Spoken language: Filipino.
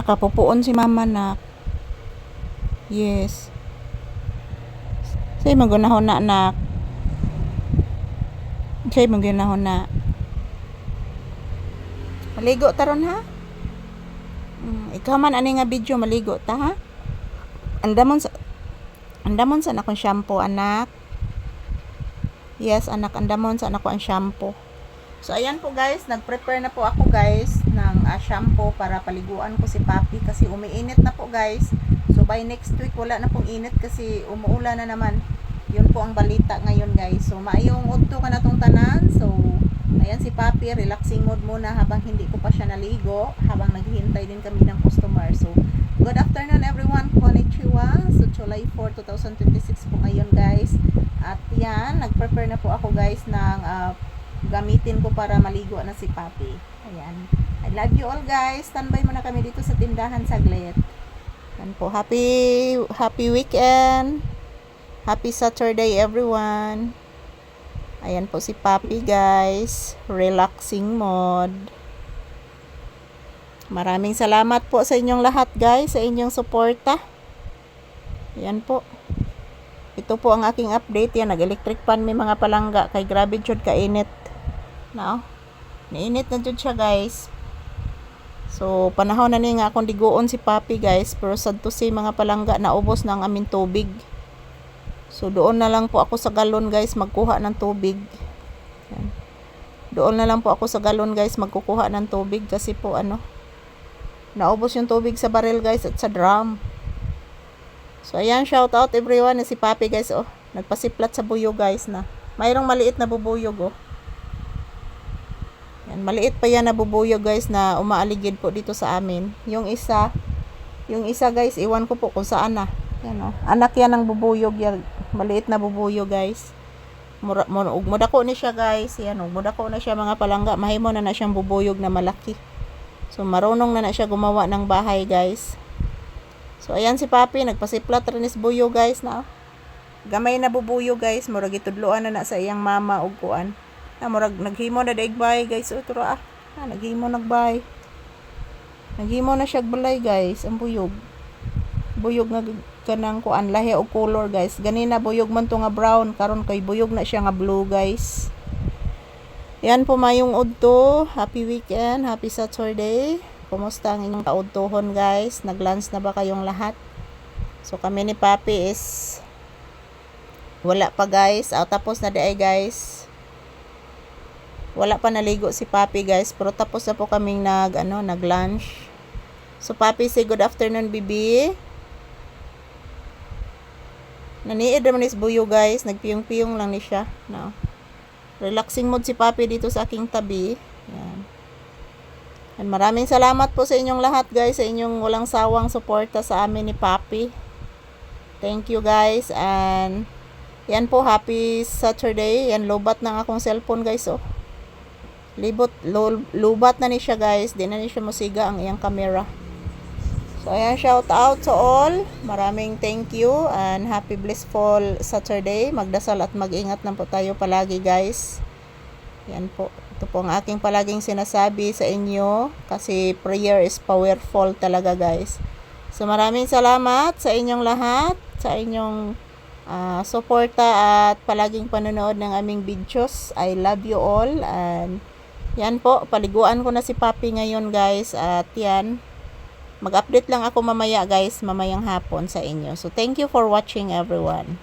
Nakapupuon si mama na. Yes. Say magunahon na anak. Say magunahon na. Maligo taron ha? Ikaw man ani nga video maligo ta ha? Andamon sa akong shampoo anak. Yes anak, andamon sa ako ang shampoo. So ayan po guys, nag-prepare na po ako guys ng shampoo para paliguan ko si Papi kasi umiinit na po guys. So by next week wala na pong init kasi umuulan na naman. Yun po ang balita ngayon guys. So maayong udto ka na tong tanan. So ayan si Papi, relaxing mode muna habang hindi ko pa siya naligo, habang naghihintay din kami ng customer. So good afternoon everyone, konnichiwa. So July 4, 2026 po ngayon guys. At yan, nag-prepare na po ako guys ng gamitin ko para maligo na si Papi. Ayan. I love you all guys. Standby muna kami dito sa tindahan saglit. Ayan po. Happy weekend. Happy Saturday everyone. Ayan po si Papi guys. Relaxing mode. Maraming salamat po sa inyong lahat guys. Sa inyong suporta. Ayan po. Ito po ang aking update. Yan, nag-electric fan may mga palangga. Kay grabe jud kainit. No? Nainit na jud siya guys. So, panahon na ni nga akong diguon si Papi guys. Pero sad to say mga palangga naubos na ang aming tubig. So, doon na lang po ako sa galon guys magkuha ng tubig. Yan. Doon na lang po ako sa galon guys magkukuha ng tubig. Kasi po naubos yung tubig sa barrel guys at sa drum. So, ayan, shout out everyone na si Papi guys, oh. Nagpasiplat sa buyo guys na. Mayroong maliit na bubuyog, oh. Yan, maliit pa yan na bubuyog guys na umaaligid po dito sa amin. Yung isa guys, iwan ko po kung saan na. Yan, oh. Anak yan ng bubuyog yan. Maliit na bubuyog guys. Mudako ni siya guys. Yan, oh. Mudako na siya mga palangga. Mahimo na siyang bubuyog na malaki. So, marunong na siya gumawa ng bahay guys. So, ayan si Papi, nagpasiplat rin is buyo guys na. Gamay na bubuyo guys, murag itudloan na sa iyang mama og kuan. Murag naghimo na daigbay guys, o turo naghimo nagbay. Naghimo na siya balay guys, ang buyog. Buyog nga kanang kuan lahi og color guys. Ganina buyog man to nga brown, karon kay buyog na siya nga blue guys. Yan po mayong udto. Happy weekend, happy Saturday. Kumusta ang inyong kaudtohon guys? Nag-lunch na ba kayong lahat? So kami ni Papi is wala pa guys. Tapos na di ay guys. Wala pa naligo si Papi guys. Pero tapos na po kaming nag-lunch. So Papi say good afternoon bibi. Naniid naman is buyo guys. Nagpiyong-piyong lang ni siya. No. Relaxing mode si Papi dito sa aking tabi. Yan. And maraming salamat po sa inyong lahat guys, sa inyong walang sawang suporta sa amin ni Papi. Thank you guys. And yan po, happy Saturday. Yan, lobat na akong cellphone guys, oh. Lubat na ni siya guys. Di na ni siya musiga ang iyang camera. So ayan, shout out to all. Maraming thank you and happy blissful Saturday. Magdasal at mag-ingat lang po tayo palagi guys. Yan po. Ito po ang aking palaging sinasabi sa inyo kasi prayer is powerful talaga guys. So maraming salamat sa inyong lahat, sa inyong suporta at palaging panonood ng aming videos. I love you all and yan po, paliguan ko na si Papi ngayon guys at yan, mag-update lang ako mamaya guys, mamayang hapon sa inyo. So thank you for watching everyone.